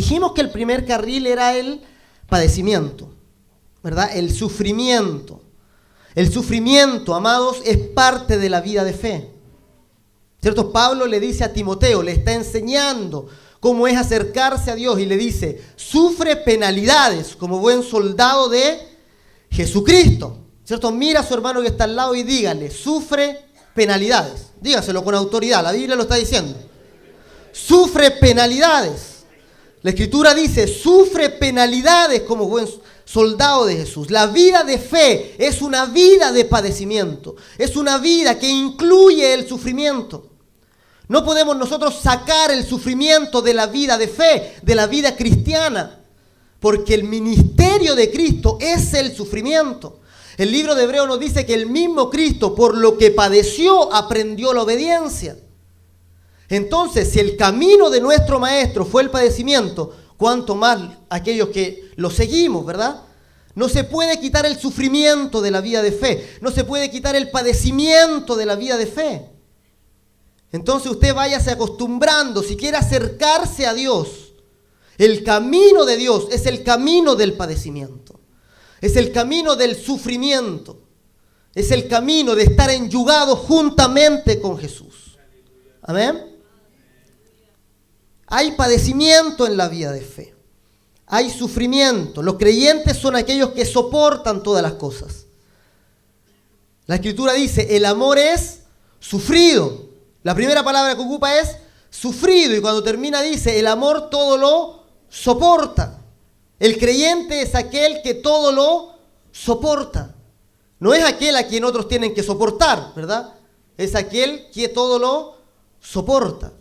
dijimos que el primer carril era el padecimiento, ¿verdad? El sufrimiento. El sufrimiento, amados, es parte de la vida de fe. ¿Cierto? Pablo le dice a Timoteo, le está enseñando cómo es acercarse a Dios y le dice, sufre penalidades como buen soldado de Jesucristo. ¿Cierto? Mira a su hermano que está al lado y dígale, sufre penalidades. Dígaselo con autoridad, la Biblia lo está diciendo. Sufre penalidades. La Escritura dice, sufre penalidades como buen soldado de Jesús. La vida de fe es una vida de padecimiento. Es una vida que incluye el sufrimiento. No podemos nosotros sacar el sufrimiento de la vida de fe, de la vida cristiana, porque el ministerio de Cristo es el sufrimiento. El libro de Hebreos nos dice que el mismo Cristo, por lo que padeció, aprendió la obediencia. Entonces, si el camino de nuestro Maestro fue el padecimiento, cuánto más aquellos que lo seguimos, ¿verdad? No se puede quitar el sufrimiento de la vida de fe. No se puede quitar el padecimiento de la vida de fe. Entonces usted váyase acostumbrando, si quiere acercarse a Dios, el camino de Dios es el camino del padecimiento. Es el camino del sufrimiento. Es el camino de estar enyugado juntamente con Jesús. Amén. Hay padecimiento en la vida de fe. Hay sufrimiento. Los creyentes son aquellos que soportan todas las cosas. La Escritura dice, el amor es sufrido. La primera palabra que ocupa es sufrido. Y cuando termina dice, el amor todo lo soporta. El creyente es aquel que todo lo soporta. No es aquel a quien otros tienen que soportar, ¿verdad? Es aquel que todo lo soporta.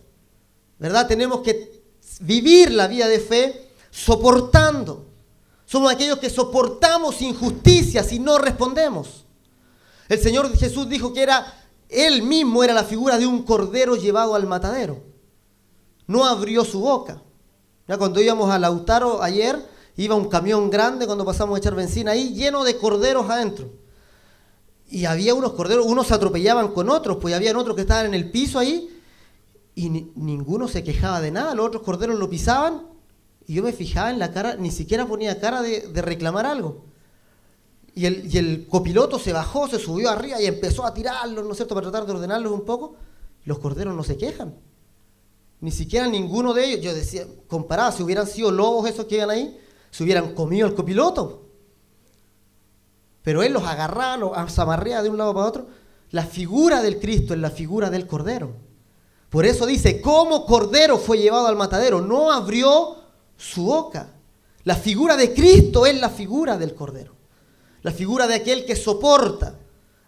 ¿Verdad? Tenemos que vivir la vida de fe soportando. Somos aquellos que soportamos injusticias y no respondemos. El Señor Jesús dijo que Él mismo era la figura de un cordero llevado al matadero. No abrió su boca. Ya cuando íbamos a Lautaro ayer, iba un camión grande cuando pasamos a echar benzina ahí, lleno de corderos adentro. Y había unos corderos, unos se atropellaban con otros, pues habían otros que estaban en el piso ahí, y ninguno se quejaba de nada. Los otros corderos lo pisaban y yo me fijaba en la cara, ni siquiera ponía cara de reclamar algo. Y el copiloto se bajó, se subió arriba y empezó a tirarlos, ¿no es cierto?, para tratar de ordenarlos un poco. Los corderos no se quejan. Ni siquiera ninguno de ellos, yo decía, comparado, si hubieran sido lobos esos que iban ahí, se hubieran comido al copiloto. Pero él los agarraba, los amarreaba de un lado para otro. La figura del Cristo es la figura del cordero. Por eso dice, como cordero fue llevado al matadero, no abrió su boca. La figura de Cristo es la figura del cordero. La figura de aquel que soporta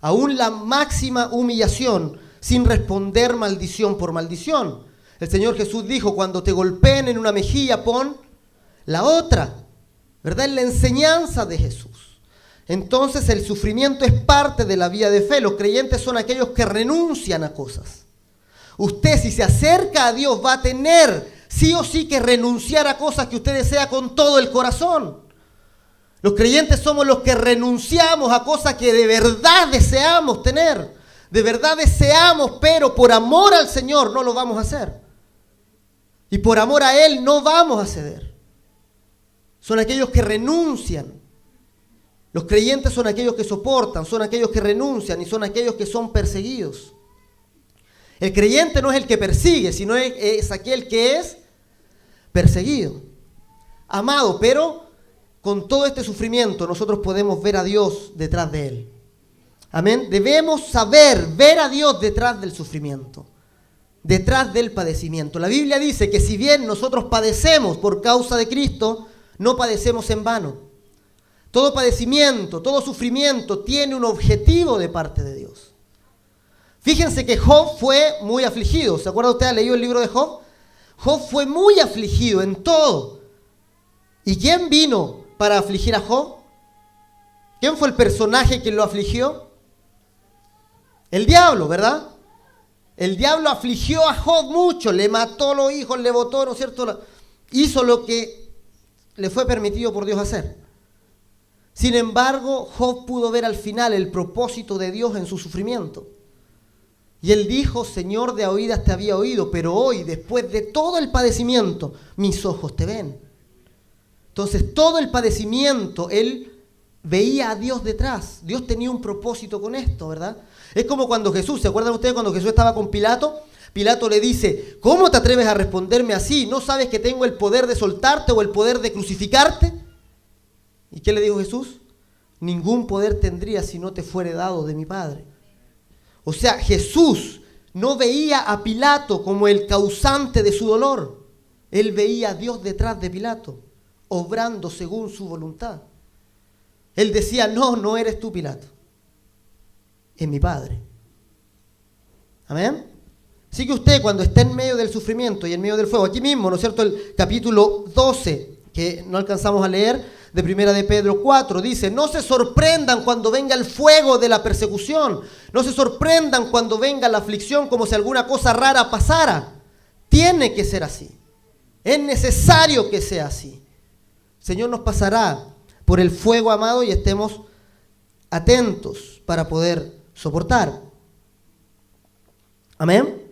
aún la máxima humillación sin responder maldición por maldición. El Señor Jesús dijo, cuando te golpeen en una mejilla, pon la otra. ¿Verdad? Es la enseñanza de Jesús. Entonces el sufrimiento es parte de la vida de fe. Los creyentes son aquellos que renuncian a cosas. Usted, si se acerca a Dios, va a tener sí o sí que renunciar a cosas que usted desea con todo el corazón. Los creyentes somos los que renunciamos a cosas que de verdad deseamos tener. De verdad deseamos, pero por amor al Señor no lo vamos a hacer. Y por amor a Él no vamos a ceder. Son aquellos que renuncian. Los creyentes son aquellos que soportan, son aquellos que renuncian y son aquellos que son perseguidos. El creyente no es el que persigue, sino es aquel que es perseguido. Amado, pero con todo este sufrimiento nosotros podemos ver a Dios detrás de él. Amén. Debemos saber ver a Dios detrás del sufrimiento, detrás del padecimiento. La Biblia dice que si bien nosotros padecemos por causa de Cristo, no padecemos en vano. Todo padecimiento, todo sufrimiento tiene un objetivo de parte de Dios. Fíjense que Job fue muy afligido. ¿Se acuerda usted? ¿Ha leído el libro de Job? Job fue muy afligido en todo. ¿Y quién vino para afligir a Job? ¿Quién fue el personaje que lo afligió? El diablo, ¿verdad? El diablo afligió a Job mucho, le mató a los hijos, le botó, ¿no es cierto? Hizo lo que le fue permitido por Dios hacer. Sin embargo, Job pudo ver al final el propósito de Dios en su sufrimiento. Y él dijo, Señor, de oídas te había oído, pero hoy, después de todo el padecimiento, mis ojos te ven. Entonces todo el padecimiento, él veía a Dios detrás. Dios tenía un propósito con esto, ¿verdad? Es como cuando Jesús, ¿se acuerdan ustedes cuando Jesús estaba con Pilato? Pilato le dice, ¿cómo te atreves a responderme así? ¿No sabes que tengo el poder de soltarte o el poder de crucificarte? ¿Y qué le dijo Jesús? Ningún poder tendría si no te fuere dado de mi Padre. O sea, Jesús no veía a Pilato como el causante de su dolor. Él veía a Dios detrás de Pilato, obrando según su voluntad. Él decía, no eres tú, Pilato. Es mi Padre. Amén. Así que usted, cuando esté en medio del sufrimiento y en medio del fuego, aquí mismo, ¿no es cierto? El capítulo 12, que no alcanzamos a leer, de Primera de Pedro 4, dice, no se sorprendan cuando venga el fuego de la persecución, no se sorprendan cuando venga la aflicción como si alguna cosa rara pasara. Tiene que ser así. Es necesario que sea así. El Señor nos pasará por el fuego, amado, y estemos atentos para poder soportar. Amén.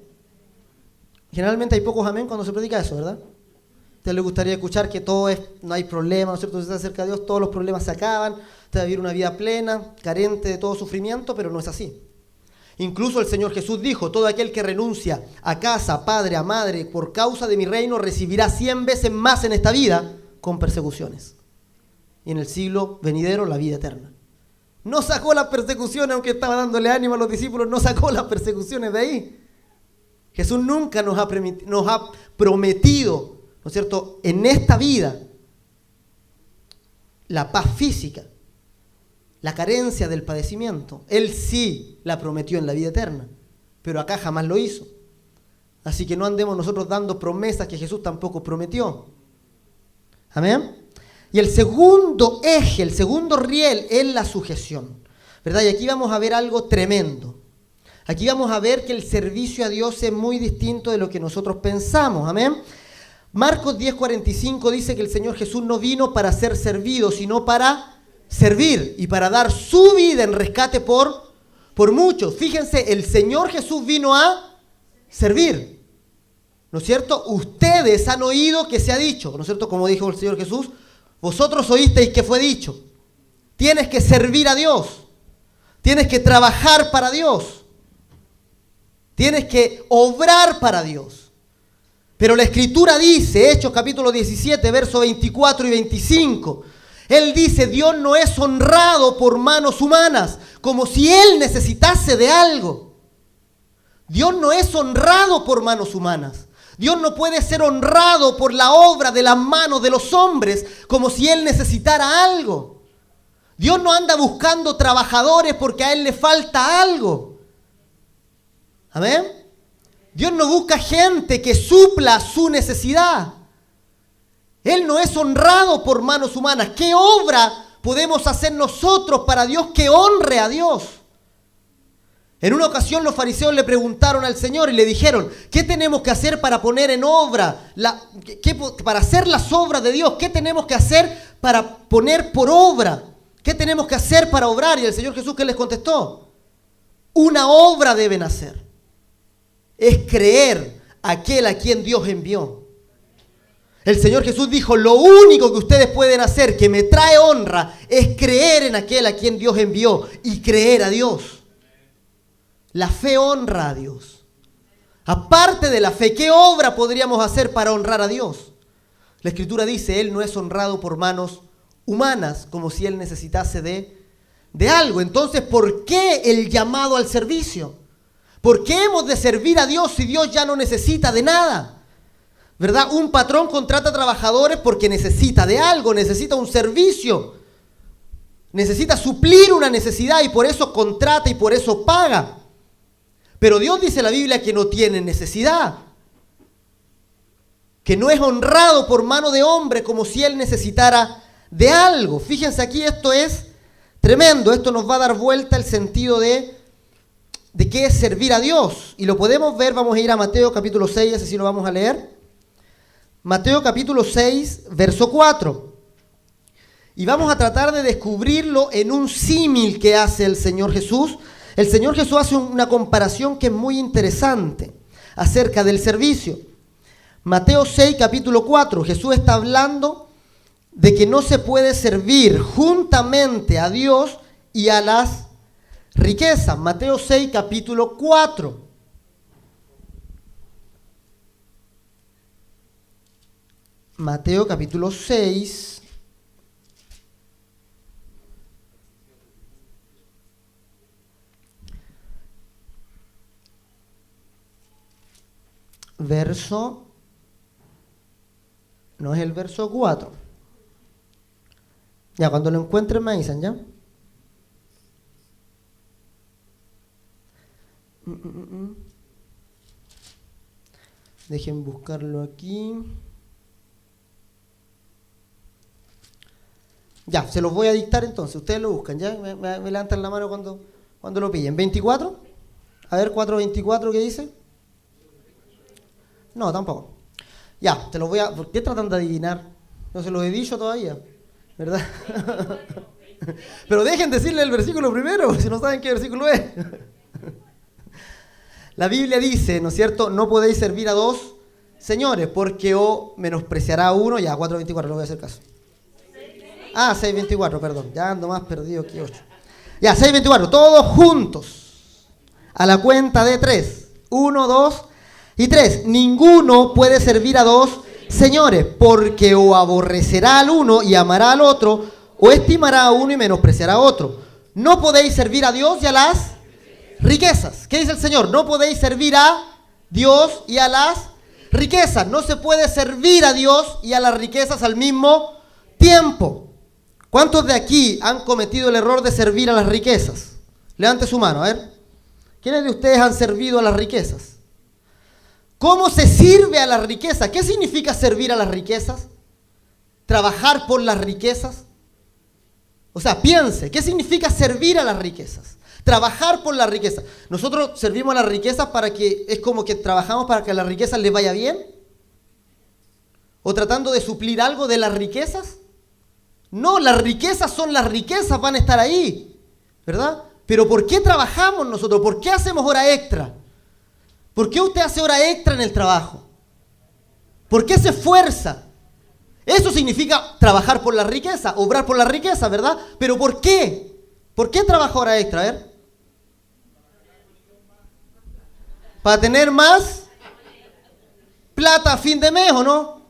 Generalmente hay pocos amén cuando se predica eso, ¿verdad? A usted le gustaría escuchar que todo es, no hay problema, ¿no es cierto? Si está cerca de Dios, todos los problemas se acaban, usted va a vivir una vida plena, carente de todo sufrimiento, pero no es así. Incluso el Señor Jesús dijo, todo aquel que renuncia a casa, a padre, a madre, por causa de mi reino, recibirá 100 veces más en esta vida con persecuciones. Y en el siglo venidero, la vida eterna. No sacó las persecuciones, aunque estaba dándole ánimo a los discípulos, no sacó las persecuciones de ahí. Jesús nunca nos ha prometido, ¿no es cierto?, en esta vida, la paz física, la carencia del padecimiento. Él sí la prometió en la vida eterna, pero acá jamás lo hizo. Así que no andemos nosotros dando promesas que Jesús tampoco prometió. Amén. Y el segundo eje, el segundo riel es la sujeción, ¿verdad? Y aquí vamos a ver algo tremendo. Aquí vamos a ver que el servicio a Dios es muy distinto de lo que nosotros pensamos. Amén. Marcos 10:45 dice que el Señor Jesús no vino para ser servido, sino para servir y para dar su vida en rescate por muchos. Fíjense, el Señor Jesús vino a servir. ¿No es cierto? Ustedes han oído que se ha dicho, ¿no es cierto? Como dijo el Señor Jesús, vosotros oísteis que fue dicho. Tienes que servir a Dios. Tienes que trabajar para Dios. Tienes que obrar para Dios. Pero la Escritura dice, Hechos capítulo 17, versos 24 y 25, Él dice, Dios no es honrado por manos humanas, como si Él necesitase de algo. Dios no es honrado por manos humanas. Dios no puede ser honrado por la obra de las manos de los hombres, como si Él necesitara algo. Dios no anda buscando trabajadores porque a Él le falta algo. Amén. Dios no busca gente que supla su necesidad. Él no es honrado por manos humanas. ¿Qué obra podemos hacer nosotros para Dios que honre a Dios? En una ocasión los fariseos le preguntaron al Señor y le dijeron, ¿qué tenemos que hacer para poner en obra, para hacer las obras de Dios? ¿Qué tenemos que hacer para poner por obra? ¿Qué tenemos que hacer para obrar? Y el Señor Jesús, ¿qué les contestó? Una obra deben hacer. Es creer aquel a quien Dios envió. El Señor Jesús dijo, lo único que ustedes pueden hacer que me trae honra es creer en aquel a quien Dios envió y creer a Dios. La fe honra a Dios. Aparte de la fe, ¿qué obra podríamos hacer para honrar a Dios? La Escritura dice, Él no es honrado por manos humanas, como si Él necesitase de algo. Entonces, ¿por qué el llamado al servicio? ¿Por qué hemos de servir a Dios si Dios ya no necesita de nada? ¿Verdad? Un patrón contrata trabajadores porque necesita de algo, necesita un servicio, necesita suplir una necesidad y por eso contrata y por eso paga. Pero Dios dice en la Biblia que no tiene necesidad, que no es honrado por mano de hombre como si Él necesitara de algo. Fíjense aquí, esto es tremendo, esto nos va a dar vuelta el sentido de qué es servir a Dios. Y lo podemos ver, vamos a ir a Mateo capítulo 6, así lo vamos a leer. Mateo capítulo 6, verso 4. Y vamos a tratar de descubrirlo en un símil que hace el Señor Jesús. El Señor Jesús hace una comparación que es muy interesante acerca del servicio. Mateo 6, capítulo 4. Jesús está hablando de que no se puede servir juntamente a Dios y a las riquezas. Mateo 6, capítulo 4. Mateo capítulo 6. Verso, no es el verso 4. Ya, cuando lo encuentren me avisan, ¿ya? Dejen buscarlo aquí. Ya, se los voy a dictar entonces, ustedes lo buscan, ¿ya? Me levantan la mano cuando lo pillen. ¿24? A ver, 4:24, ¿qué dice? No, tampoco. Ya, te lo voy a... ¿Por qué tratan de adivinar? No se los he dicho todavía, ¿verdad? Pero dejen decirle el versículo primero, si no saben qué versículo es. La Biblia dice, ¿no es cierto? No podéis servir a dos señores, porque o menospreciará a uno. Ya, 4:24, no voy a hacer caso. 6:24, perdón. Ya ando más perdido que 8. Ya, 6:24, todos juntos. A la cuenta de 3. 1, 2 y 3. Ninguno puede servir a dos señores, porque o aborrecerá al uno y amará al otro, o estimará a uno y menospreciará a otro. No podéis servir a Dios y a las riquezas. ¿Qué dice el Señor? No podéis servir a Dios y a las riquezas. No se puede servir a Dios y a las riquezas al mismo tiempo. ¿Cuántos de aquí han cometido el error de servir a las riquezas? Levante su mano, a ver. ¿Quiénes de ustedes han servido a las riquezas? ¿Cómo se sirve a las riquezas? ¿Qué significa servir a las riquezas? ¿Trabajar por las riquezas? O sea, piense, ¿qué significa servir a las riquezas? Trabajar por las riquezas. Nosotros servimos a las riquezas para que, es como que trabajamos para que a las riquezas les vaya bien. ¿O tratando de suplir algo de las riquezas? No, las riquezas son las riquezas, van a estar ahí, ¿verdad? Pero ¿por qué trabajamos nosotros? ¿Por qué hacemos hora extra? ¿Por qué usted hace hora extra en el trabajo? ¿Por qué se esfuerza? Eso significa trabajar por la riqueza, obrar por la riqueza, ¿verdad? Pero ¿por qué? ¿Por qué trabaja hora extra? A ver. ¿Para tener más plata a fin de mes o no?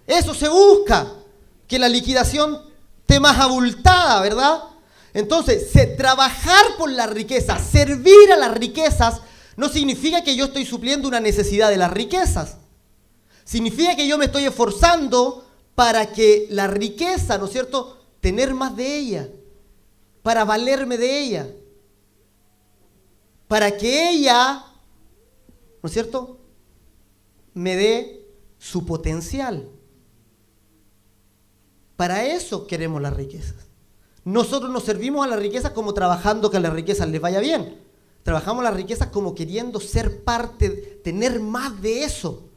Eso se busca, que la liquidación esté más abultada, ¿verdad? Entonces, trabajar por la riqueza, servir a las riquezas, no significa que yo estoy supliendo una necesidad de las riquezas. Significa que yo me estoy esforzando para que la riqueza, ¿no es cierto?, tener más de ella, para valerme de ella, para que ella, ¿no es cierto?, me dé su potencial. Para eso queremos las riquezas. Nosotros nos servimos a las riquezas como trabajando que a las riquezas les vaya bien. Trabajamos las riquezas como queriendo ser parte, tener más de eso,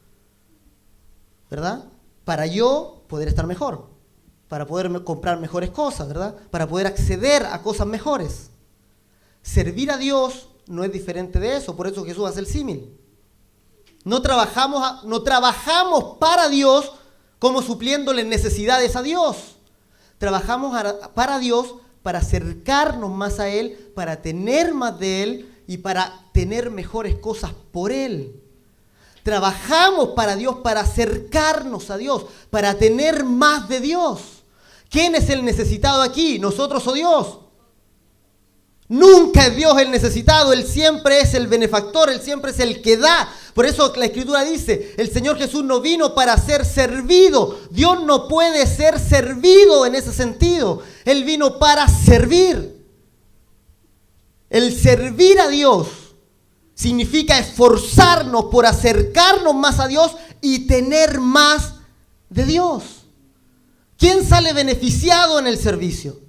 ¿verdad? Para yo poder estar mejor, para poder comprar mejores cosas, ¿verdad? Para poder acceder a cosas mejores. Servir a Dios no es diferente de eso, por eso Jesús hace el símil. No trabajamos para Dios como supliéndole necesidades a Dios. Trabajamos para Dios para acercarnos más a Él, para tener más de Él y para tener mejores cosas por Él. Trabajamos para Dios, para acercarnos a Dios, para tener más de Dios. ¿Quién es el necesitado aquí? ¿Nosotros o Dios? Nunca es Dios el necesitado, Él siempre es el benefactor, Él siempre es el que da. Por eso la Escritura dice, el Señor Jesús no vino para ser servido. Dios no puede ser servido en ese sentido. Él vino para servir. El servir a Dios significa esforzarnos por acercarnos más a Dios y tener más de Dios. ¿Quién sale beneficiado en el servicio?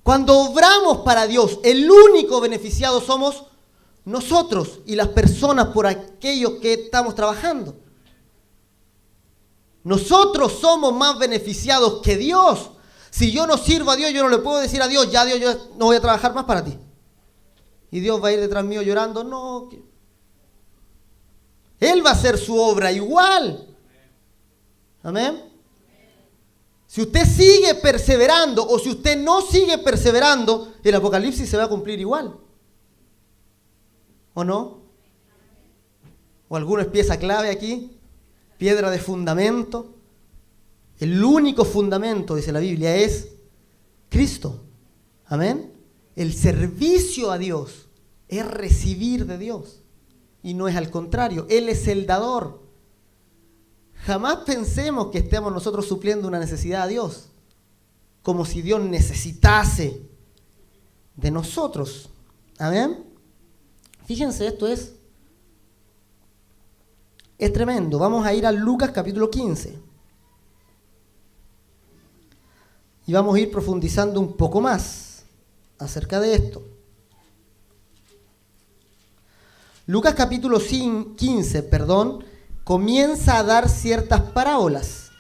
Cuando obramos para Dios, el único beneficiado somos nosotros y las personas por aquellos que estamos trabajando. Nosotros somos más beneficiados que Dios. Si yo no sirvo a Dios, yo no le puedo decir a Dios, ya Dios, yo no voy a trabajar más para ti. Y Dios va a ir detrás mío llorando, no. Él va a hacer su obra igual. Amén. Si usted sigue perseverando o si usted no sigue perseverando, el Apocalipsis se va a cumplir igual. ¿O no? ¿O alguno es pieza clave aquí? Piedra de fundamento. El único fundamento, dice la Biblia, es Cristo. Amén. El servicio a Dios es recibir de Dios. Y no es al contrario. Él es el dador. Jamás pensemos que estemos nosotros supliendo una necesidad a Dios, como si Dios necesitase de nosotros. Amén. Fíjense, esto es tremendo. Vamos a ir a Lucas capítulo 15. Y vamos a ir profundizando un poco más acerca de esto. Lucas capítulo 15, comienza a dar ciertas parábolas.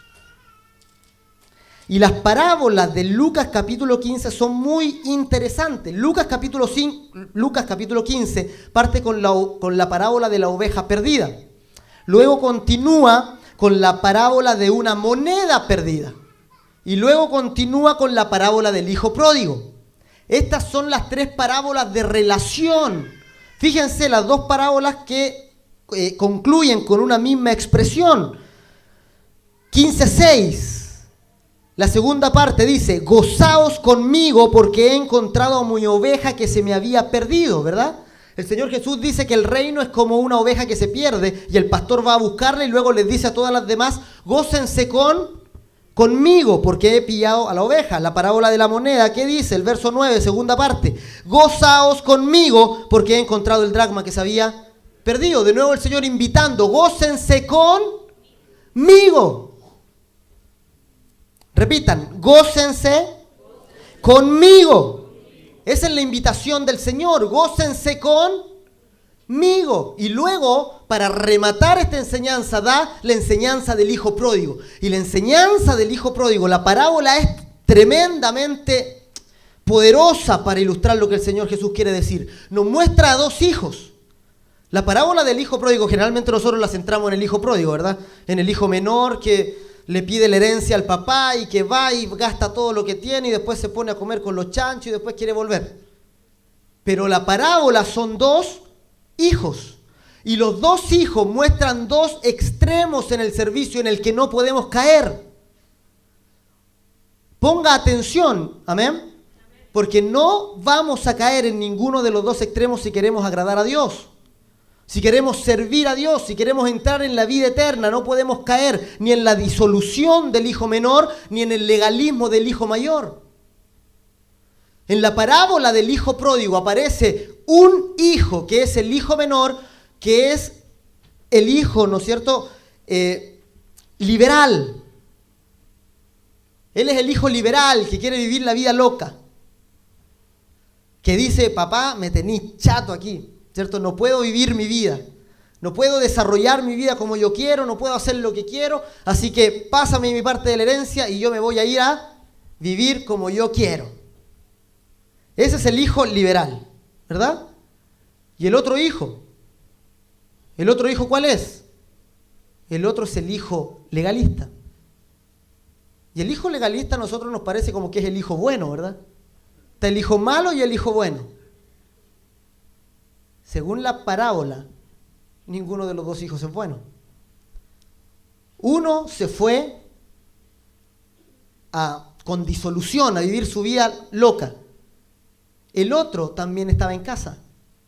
Y las parábolas de Lucas capítulo 15 son muy interesantes. Lucas capítulo 15 parte con la parábola de la oveja perdida. Luego continúa con la parábola de una moneda perdida. Y luego continúa con la parábola del hijo pródigo. Estas son las tres parábolas de relación. Fíjense, las dos parábolas que concluyen con una misma expresión. 15:6. La segunda parte dice, gozaos conmigo porque he encontrado a mi oveja que se me había perdido, ¿verdad? El Señor Jesús dice que el reino es como una oveja que se pierde y el pastor va a buscarla y luego les dice a todas las demás, gócense conmigo porque he pillado a la oveja. La parábola de la moneda, ¿qué dice? El verso 9, segunda parte, gozaos conmigo porque he encontrado el dracma que se había perdido. De nuevo el Señor invitando, gócense conmigo. Repitan, gócense conmigo. Esa es la invitación del Señor, gócense conmigo. Y luego, para rematar esta enseñanza, da la enseñanza del hijo pródigo. Y la enseñanza del hijo pródigo, la parábola es tremendamente poderosa para ilustrar lo que el Señor Jesús quiere decir. Nos muestra a dos hijos. La parábola del hijo pródigo, generalmente nosotros la centramos en el hijo pródigo, ¿verdad? En el hijo menor que le pide la herencia al papá y que va y gasta todo lo que tiene y después se pone a comer con los chanchos y después quiere volver. Pero la parábola son dos hijos. Y los dos hijos muestran dos extremos en el servicio en el que no podemos caer. Ponga atención, amén. Porque no vamos a caer en ninguno de los dos extremos si queremos agradar a Dios. Si queremos servir a Dios, si queremos entrar en la vida eterna, no podemos caer ni en la disolución del hijo menor, ni en el legalismo del hijo mayor. En la parábola del hijo pródigo aparece un hijo, que es el hijo menor, que es el hijo, ¿no es cierto?, liberal. Él es el hijo liberal que quiere vivir la vida loca. Que dice, papá, me tenís chato aquí. ¿Cierto? No puedo vivir mi vida, no puedo desarrollar mi vida como yo quiero, no puedo hacer lo que quiero, así que pásame mi parte de la herencia y yo me voy a ir a vivir como yo quiero. Ese es el hijo liberal, ¿verdad? ¿Y el otro hijo? ¿El otro hijo cuál es? El otro es el hijo legalista. Y el hijo legalista a nosotros nos parece como que es el hijo bueno, ¿verdad? Está el hijo malo y el hijo bueno. Según la parábola, ninguno de los dos hijos es bueno. Uno se fue con disolución a vivir su vida loca. El otro también estaba en casa.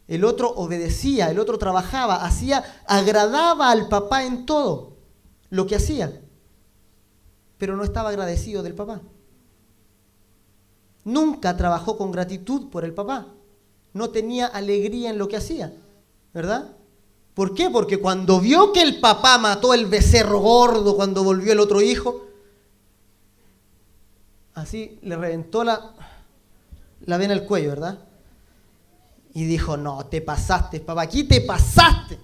El otro obedecía, el otro trabajaba, agradaba al papá en todo lo que hacía. Pero no estaba agradecido del papá. Nunca trabajó con gratitud por el papá. No tenía alegría en lo que hacía, ¿verdad? ¿Por qué? Porque cuando vio que el papá mató el becerro gordo cuando volvió el otro hijo, así le reventó la vena al cuello, ¿verdad? Y dijo, no, te pasaste, papá, aquí te pasaste,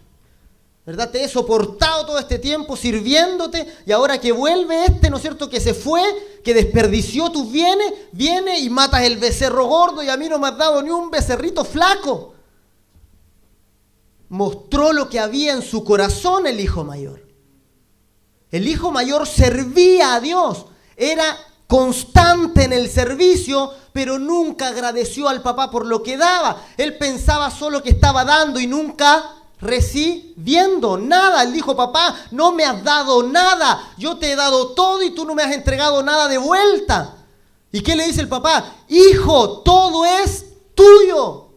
¿verdad? Te he soportado todo este tiempo sirviéndote y ahora que vuelve ¿no es cierto?, que se fue, que desperdició tus bienes, viene y matas el becerro gordo y a mí no me has dado ni un becerrito flaco. Mostró lo que había en su corazón el hijo mayor. El hijo mayor servía a Dios, era constante en el servicio, pero nunca agradeció al papá por lo que daba. Él pensaba solo que estaba dando y nunca recibiendo nada. Él dijo: papá, no me has dado nada. Yo te he dado todo y tú no me has entregado nada de vuelta. ¿Y qué le dice el papá? Hijo, todo es tuyo.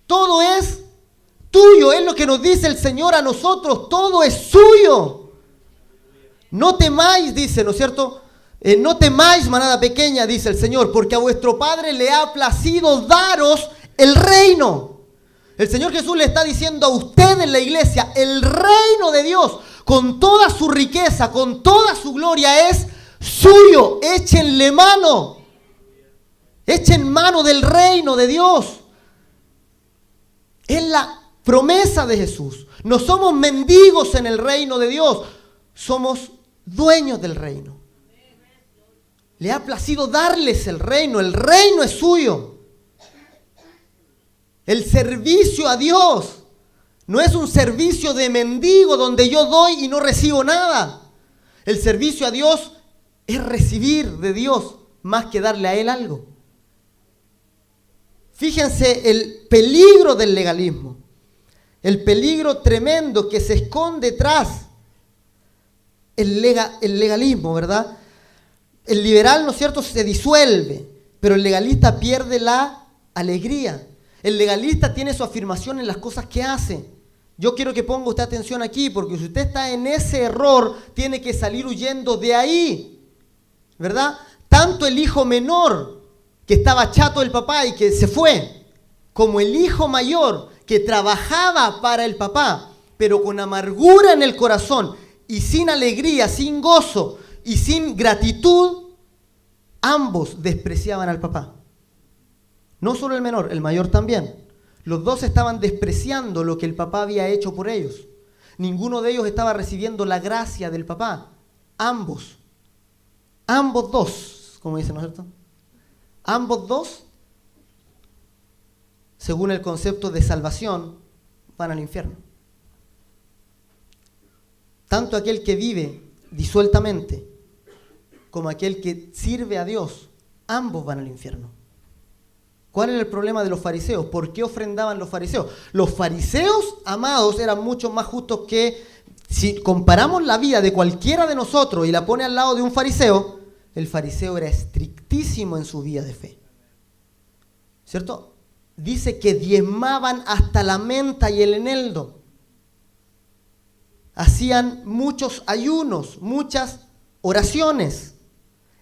Todo es tuyo. Es lo que nos dice el Señor a nosotros. Todo es suyo. No temáis, dice, ¿no es cierto? No temáis, manada pequeña, dice el Señor, porque a vuestro Padre le ha placido daros el reino. El Señor Jesús le está diciendo a usted en la iglesia: el reino de Dios, con toda su riqueza, con toda su gloria, es suyo. Échenle mano. Echen mano del reino de Dios. Es la promesa de Jesús. No somos mendigos en el reino de Dios. Somos dueños del reino. Le ha placido darles el reino. El reino es suyo. El servicio a Dios no es un servicio de mendigo donde yo doy y no recibo nada. El servicio a Dios es recibir de Dios más que darle a Él algo. Fíjense el peligro del legalismo. El peligro tremendo que se esconde tras el legalismo, ¿verdad? El liberal, ¿no es cierto?, se disuelve, pero el legalista pierde la alegría. El legalista tiene su afirmación en las cosas que hace. Yo quiero que ponga usted atención aquí, porque si usted está en ese error, tiene que salir huyendo de ahí, ¿verdad? Tanto el hijo menor, que estaba chato del papá y que se fue, como el hijo mayor, que trabajaba para el papá, pero con amargura en el corazón y sin alegría, sin gozo y sin gratitud, ambos despreciaban al papá. No solo el menor, el mayor también. Los dos estaban despreciando lo que el papá había hecho por ellos. Ninguno de ellos estaba recibiendo la gracia del papá. Ambos dos, como dicen, ¿no es cierto? Ambos dos, según el concepto de salvación, van al infierno. Tanto aquel que vive disueltamente como aquel que sirve a Dios, ambos van al infierno. ¿Cuál era el problema de los fariseos? ¿Por qué ofrendaban los fariseos? Los fariseos, amados, eran mucho más justos que, si comparamos la vida de cualquiera de nosotros y la pone al lado de un fariseo, el fariseo era estrictísimo en su vida de fe. ¿Cierto? Dice que diezmaban hasta la menta y el eneldo. Hacían muchos ayunos, muchas oraciones.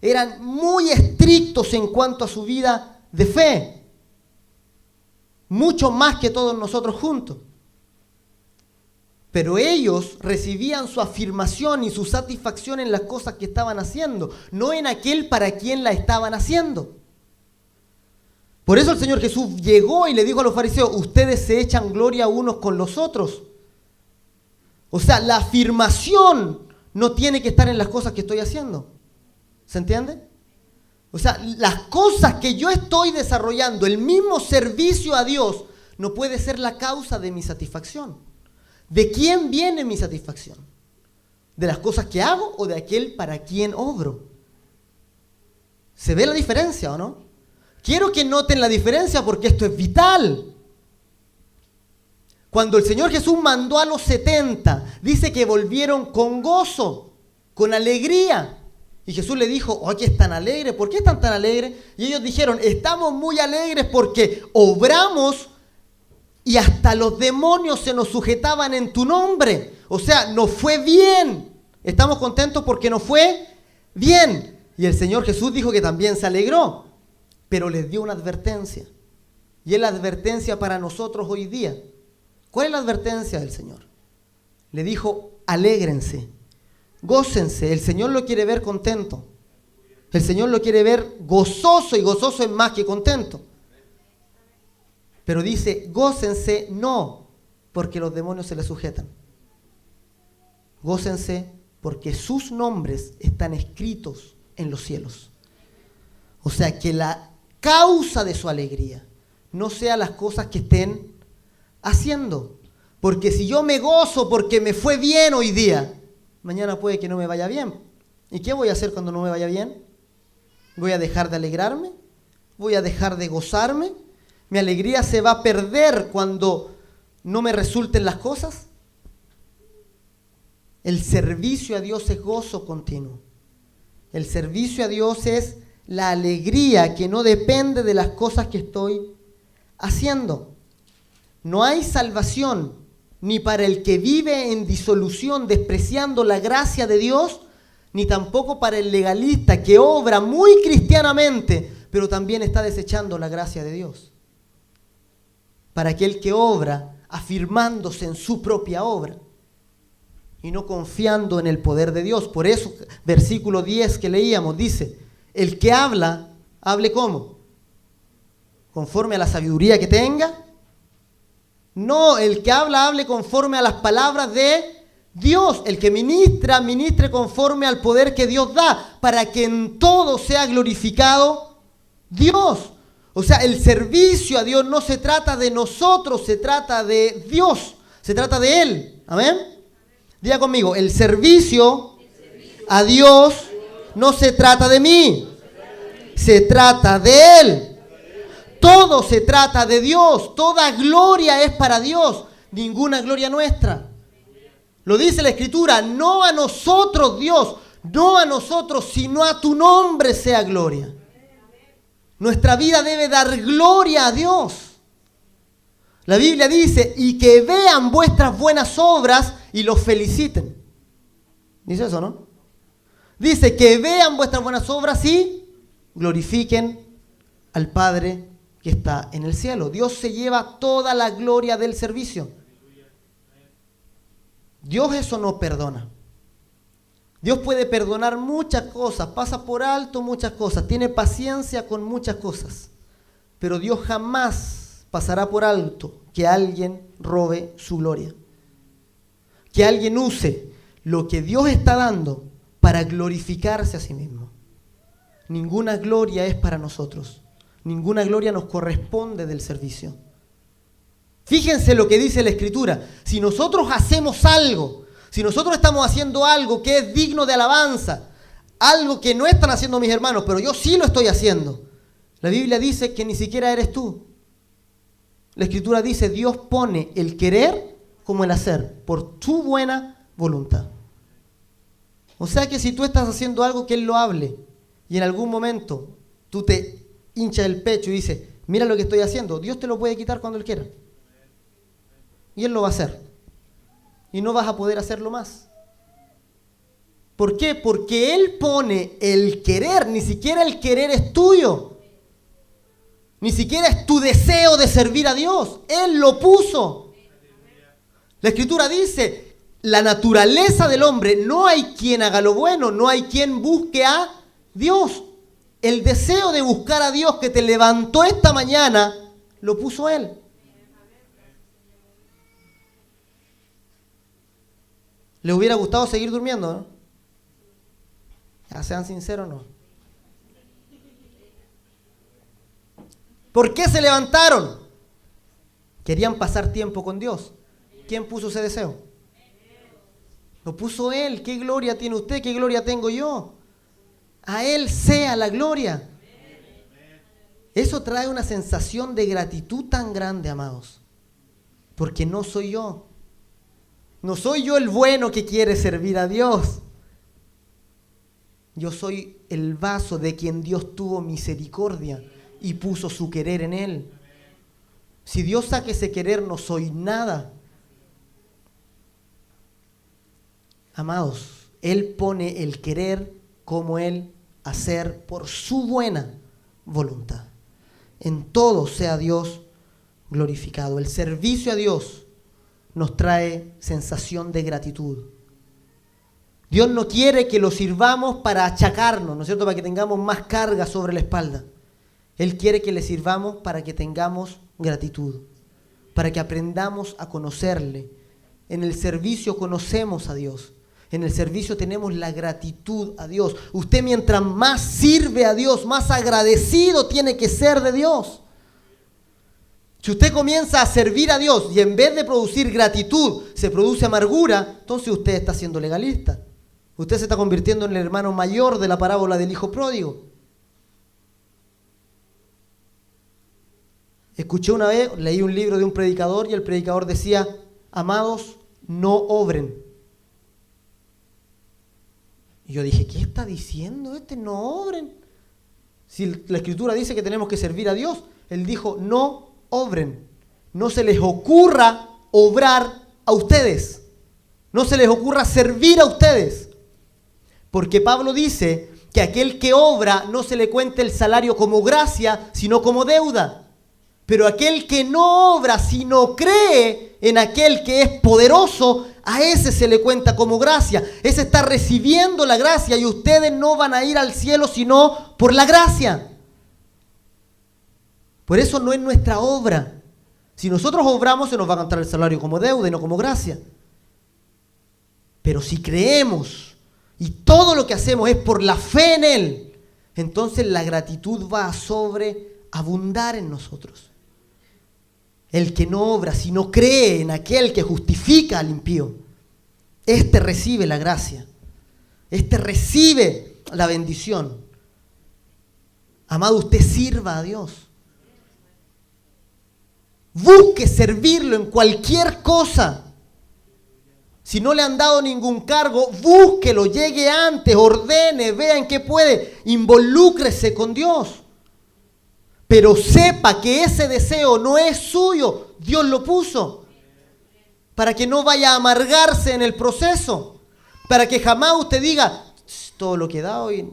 Eran muy estrictos en cuanto a su vida de fe. Mucho más que todos nosotros juntos. Pero ellos recibían su afirmación y su satisfacción en las cosas que estaban haciendo, no en aquel para quien la estaban haciendo. Por eso el Señor Jesús llegó y le dijo a los fariseos: ustedes se echan gloria unos con los otros. O sea, la afirmación no tiene que estar en las cosas que estoy haciendo. ¿Se entiende? O sea, las cosas que yo estoy desarrollando, el mismo servicio a Dios, no puede ser la causa de mi satisfacción. ¿De quién viene mi satisfacción? ¿De las cosas que hago o de aquel para quien obro? ¿Se ve la diferencia o no? Quiero que noten la diferencia porque esto es vital. Cuando el Señor Jesús mandó a los 70, dice que volvieron con gozo, con alegría. Y Jesús le dijo: oye, ¿están alegres? ¿Por qué están tan alegres? Y ellos dijeron: estamos muy alegres porque obramos y hasta los demonios se nos sujetaban en tu nombre. O sea, nos fue bien. Estamos contentos porque nos fue bien. Y el Señor Jesús dijo que también se alegró, pero les dio una advertencia. Y es la advertencia para nosotros hoy día. ¿Cuál es la advertencia del Señor? Le dijo: alégrense, gócense. El Señor lo quiere ver contento. El Señor lo quiere ver gozoso, y gozoso es más que contento. Pero dice: gócense no porque los demonios se les sujetan. Gócense porque sus nombres están escritos en los cielos. O sea, que la causa de su alegría no sea las cosas que estén haciendo. Porque si yo me gozo porque me fue bien hoy día, mañana puede que no me vaya bien. ¿Y qué voy a hacer cuando no me vaya bien? ¿Voy a dejar de alegrarme? ¿Voy a dejar de gozarme? ¿Mi alegría se va a perder cuando no me resulten las cosas? El servicio a Dios es gozo continuo. El servicio a Dios es la alegría que no depende de las cosas que estoy haciendo. No hay salvación ni para el que vive en disolución, despreciando la gracia de Dios, ni tampoco para el legalista que obra muy cristianamente, pero también está desechando la gracia de Dios. Para aquel que obra afirmándose en su propia obra y no confiando en el poder de Dios. Por eso, versículo 10 que leíamos, dice, el que habla, hable ¿cómo? ¿Conforme a la sabiduría que tenga? No, el que habla, hable conforme a las palabras de Dios. El que ministra, ministre conforme al poder que Dios da, para que en todo sea glorificado Dios. O sea, el servicio a Dios no se trata de nosotros, se trata de Dios, se trata de Él. Amén. Diga conmigo, el servicio a Dios no se trata de mí, se trata de Él. Todo se trata de Dios, toda gloria es para Dios, ninguna gloria nuestra. Lo dice la Escritura, no a nosotros Dios, no a nosotros, sino a tu nombre sea gloria. Nuestra vida debe dar gloria a Dios. La Biblia dice, y que vean vuestras buenas obras y los feliciten. Dice eso, ¿no? Dice que vean vuestras buenas obras y glorifiquen al Padre que está en el cielo. Dios se lleva toda la gloria del servicio. Dios eso no perdona. Dios puede perdonar muchas cosas, pasa por alto muchas cosas, tiene paciencia con muchas cosas. Pero Dios jamás pasará por alto que alguien robe su gloria. Que alguien use lo que Dios está dando para glorificarse a sí mismo. Ninguna gloria es para nosotros. Ninguna gloria nos corresponde del servicio. Fíjense lo que dice la Escritura. Si nosotros hacemos algo, si nosotros estamos haciendo algo que es digno de alabanza, algo que no están haciendo mis hermanos, pero yo sí lo estoy haciendo, la Biblia dice que ni siquiera eres tú. La Escritura dice, Dios pone el querer como el hacer, por tu buena voluntad. O sea que si tú estás haciendo algo, que Él lo hable, y en algún momento tú te hinchas el pecho y dices, mira lo que estoy haciendo, Dios te lo puede quitar cuando Él quiera. Y Él lo va a hacer. Y no vas a poder hacerlo más. ¿Por qué? Porque Él pone el querer, ni siquiera el querer es tuyo. Ni siquiera es tu deseo de servir a Dios. Él lo puso. La Escritura dice, la naturaleza del hombre, no hay quien haga lo bueno, no hay quien busque a Dios. El deseo de buscar a Dios que te levantó esta mañana, lo puso Él. ¿Les hubiera gustado seguir durmiendo, no? Ya sean sinceros, no. ¿Por qué se levantaron? Querían pasar tiempo con Dios. ¿Quién puso ese deseo? Lo puso Él. ¿Qué gloria tiene usted? ¿Qué gloria tengo yo? A Él sea la gloria. Eso trae una sensación de gratitud tan grande, amados. Porque no soy yo. No soy yo el bueno que quiere servir a Dios. Yo soy el vaso de quien Dios tuvo misericordia y puso su querer en Él. Si Dios saca ese querer, no soy nada. Amados, Él pone el querer como Él hacer por su buena voluntad. En todo sea Dios glorificado. El servicio a Dios nos trae sensación de gratitud. Dios no quiere que lo sirvamos para achacarnos, ¿no es cierto? Para que tengamos más carga sobre la espalda. Él quiere que le sirvamos para que tengamos gratitud, para que aprendamos a conocerle. En el servicio conocemos a Dios. En el servicio tenemos la gratitud a Dios. Usted mientras más sirve a Dios, más agradecido tiene que ser de Dios. Si usted comienza a servir a Dios y en vez de producir gratitud se produce amargura, entonces usted está siendo legalista. Usted se está convirtiendo en el hermano mayor de la parábola del hijo pródigo. Escuché una vez, leí un libro de un predicador y el predicador decía, amados, no obren. Y yo dije, ¿qué está diciendo este? No obren. Si la Escritura dice que tenemos que servir a Dios, Él dijo, no obren. No se les ocurra obrar a ustedes. No se les ocurra servir a ustedes. Porque Pablo dice que aquel que obra no se le cuenta el salario como gracia, sino como deuda. Pero aquel que no obra, sino cree en aquel que es poderoso, a ese se le cuenta como gracia. Ese está recibiendo la gracia y ustedes no van a ir al cielo sino por la gracia. Por eso no es nuestra obra. Si nosotros obramos, se nos va a contar el salario como deuda y no como gracia. Pero si creemos y todo lo que hacemos es por la fe en Él, entonces la gratitud va a sobreabundar en nosotros. El que no obra, sino cree en aquel que justifica al impío, este recibe la gracia, este recibe la bendición. Amado, usted sirva a Dios. Busque servirlo en cualquier cosa. Si no le han dado ningún cargo, búsquelo, llegue antes, ordene, vea en qué puede, involúcrese con Dios. Pero sepa que ese deseo no es suyo, Dios lo puso. Para que no vaya a amargarse en el proceso. Para que jamás usted diga, todo lo que he dado y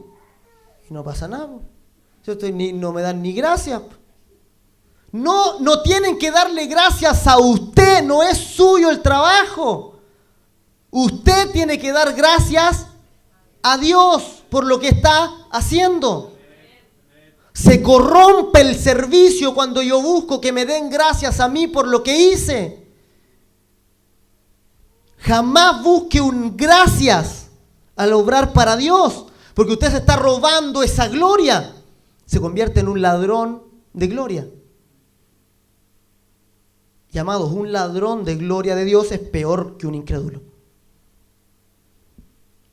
no pasa nada. No me dan ni gracias. No tienen que darle gracias a usted, no es suyo el trabajo. Usted tiene que dar gracias a Dios por lo que está haciendo. Se corrompe el servicio cuando yo busco que me den gracias a mí por lo que hice. Jamás busque un gracias al obrar para Dios, porque usted se está robando esa gloria. Se convierte en un ladrón de gloria. Y amados, un ladrón de gloria de Dios es peor que un incrédulo.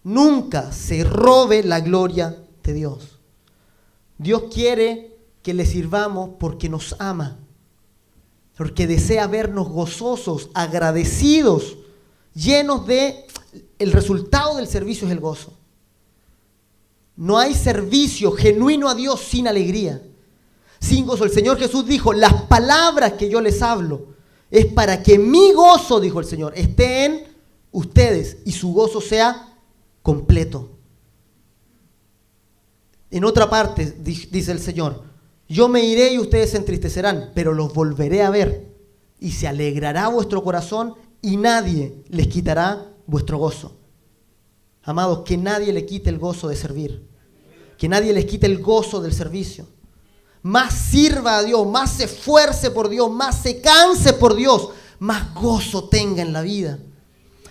Nunca se robe la gloria de Dios. Dios quiere que le sirvamos porque nos ama, porque desea vernos gozosos, agradecidos, llenos de... El resultado del servicio es el gozo. No hay servicio genuino a Dios sin alegría, sin gozo. El Señor Jesús dijo, las palabras que yo les hablo es para que mi gozo, dijo el Señor, esté en ustedes y su gozo sea completo. En otra parte dice el Señor, yo me iré y ustedes se entristecerán, pero los volveré a ver y se alegrará vuestro corazón y nadie les quitará vuestro gozo. Amados, que nadie le quite el gozo de servir, que nadie les quite el gozo del servicio. Más sirva a Dios, más se esfuerce por Dios, más se canse por Dios, más gozo tenga en la vida.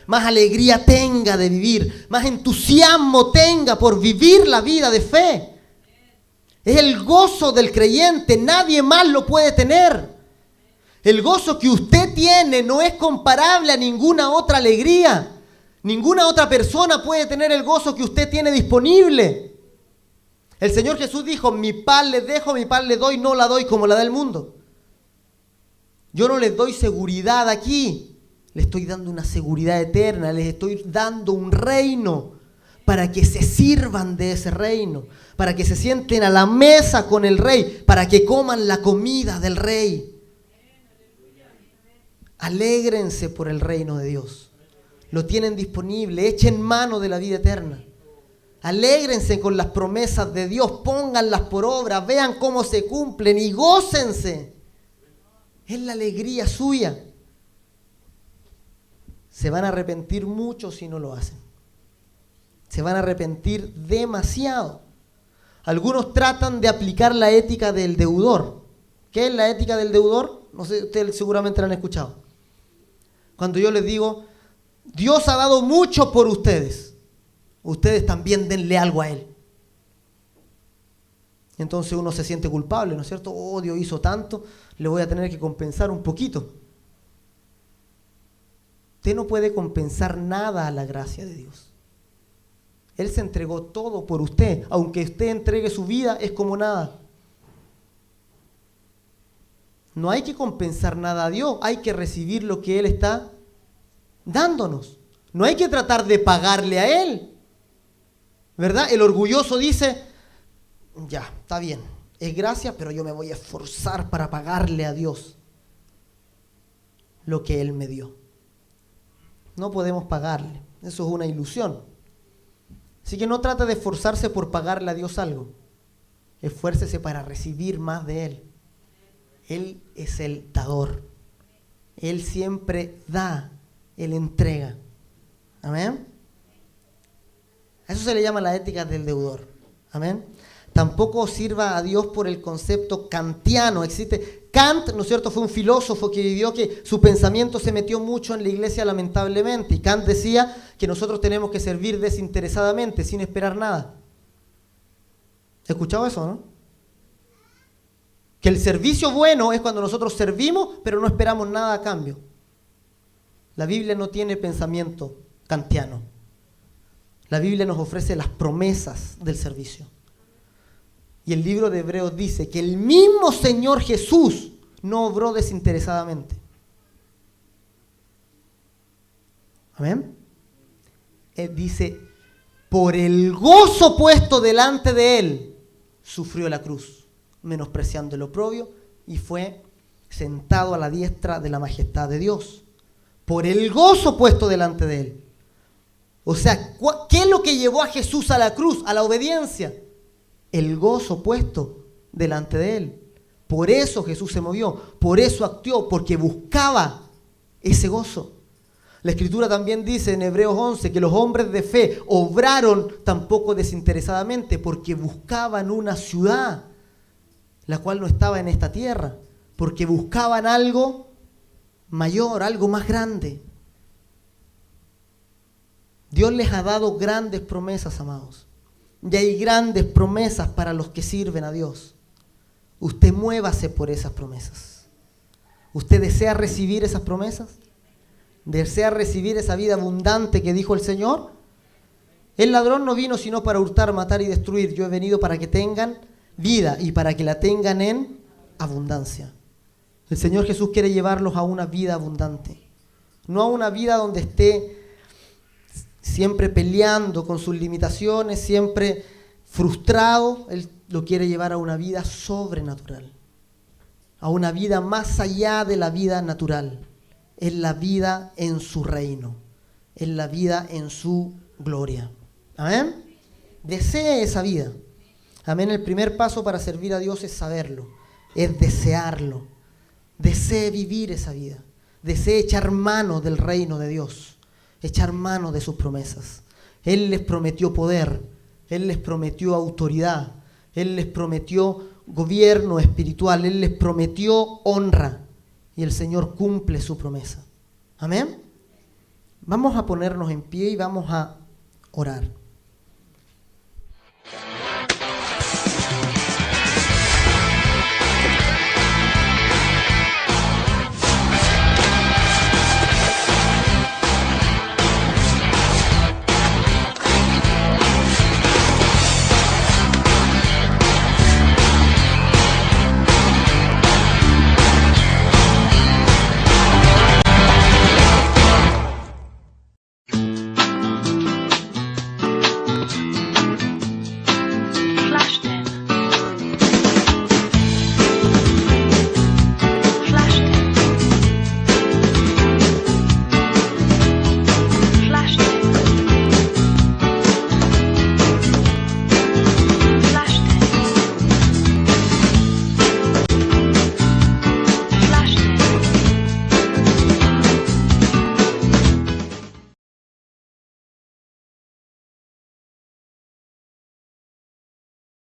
Más alegría tenga de vivir, más entusiasmo tenga por vivir la vida de fe. Es el gozo del creyente, nadie más lo puede tener. El gozo que usted tiene no es comparable a ninguna otra alegría. Ninguna otra persona puede tener el gozo que usted tiene disponible. El Señor Jesús dijo, mi paz les dejo, mi paz les doy, no la doy como la del mundo. Yo no les doy seguridad aquí. Le estoy dando una seguridad eterna, les estoy dando un reino para que se sirvan de ese reino, para que se sienten a la mesa con el rey, para que coman la comida del rey. Alégrense por el reino de Dios. Lo tienen disponible, echen mano de la vida eterna. Alégrense con las promesas de Dios, pónganlas por obra, vean cómo se cumplen y gócense. Es la alegría suya. Se van a arrepentir mucho si no lo hacen. Se van a arrepentir demasiado. Algunos tratan de aplicar la ética del deudor. ¿Qué es la ética del deudor? No sé, ustedes seguramente la han escuchado. Cuando yo les digo, Dios ha dado mucho por ustedes. Ustedes también denle algo a Él. Entonces uno se siente culpable, ¿no es cierto? Oh, Dios hizo tanto, le voy a tener que compensar un poquito. Usted no puede compensar nada a la gracia de Dios. Él se entregó todo por usted. Aunque usted entregue su vida, es como nada. No hay que compensar nada a Dios, hay que recibir lo que Él está dándonos. No hay que tratar de pagarle a Él, ¿verdad? El orgulloso dice, ya, está bien, es gracia, pero yo me voy a esforzar para pagarle a Dios lo que Él me dio. No podemos pagarle, eso es una ilusión. Así que no trate de esforzarse por pagarle a Dios algo. Esfuércese para recibir más de Él. Él es el dador. Él siempre da, Él entrega. Amén. A eso se le llama la ética del deudor. Amén. Tampoco sirva a Dios por el concepto kantiano. Existe Kant, ¿no es cierto? Fue un filósofo que vivió, que su pensamiento se metió mucho en la iglesia lamentablemente. Y Kant decía que nosotros tenemos que servir desinteresadamente, sin esperar nada. ¿Has escuchado eso, no? Que el servicio bueno es cuando nosotros servimos, pero no esperamos nada a cambio. La Biblia no tiene pensamiento kantiano. La Biblia nos ofrece las promesas del servicio. Y el libro de Hebreos dice que el mismo Señor Jesús no obró desinteresadamente. Amén. Él dice, por el gozo puesto delante de Él, sufrió la cruz, menospreciando el oprobio, y fue sentado a la diestra de la majestad de Dios. Por el gozo puesto delante de Él. O sea, ¿qué es lo que llevó a Jesús a la cruz, a la obediencia? El gozo puesto delante de Él. Por eso Jesús se movió, por eso actuó, porque buscaba ese gozo. La Escritura también dice en Hebreos 11 que los hombres de fe obraron tampoco desinteresadamente porque buscaban una ciudad, la cual no estaba en esta tierra, porque buscaban algo mayor, algo más grande. Dios les ha dado grandes promesas, amados. Y hay grandes promesas para los que sirven a Dios. Usted muévase por esas promesas. ¿Usted desea recibir esas promesas? ¿Desea recibir esa vida abundante que dijo el Señor? El ladrón no vino sino para hurtar, matar y destruir. Yo he venido para que tengan vida y para que la tengan en abundancia. El Señor Jesús quiere llevarlos a una vida abundante. No a una vida donde esté siempre peleando con sus limitaciones, siempre frustrado. Él lo quiere llevar a una vida sobrenatural, a una vida más allá de la vida natural. Es la vida en su reino, es la vida en su gloria. Amén. Desee esa vida. Amén. El primer paso para servir a Dios es saberlo, es desearlo. Desee vivir esa vida, desee echar mano del reino de Dios, echar mano de sus promesas. Él les prometió poder, Él les prometió autoridad, Él les prometió gobierno espiritual, Él les prometió honra, y el Señor cumple su promesa. Amén. Vamos a ponernos en pie y vamos a orar.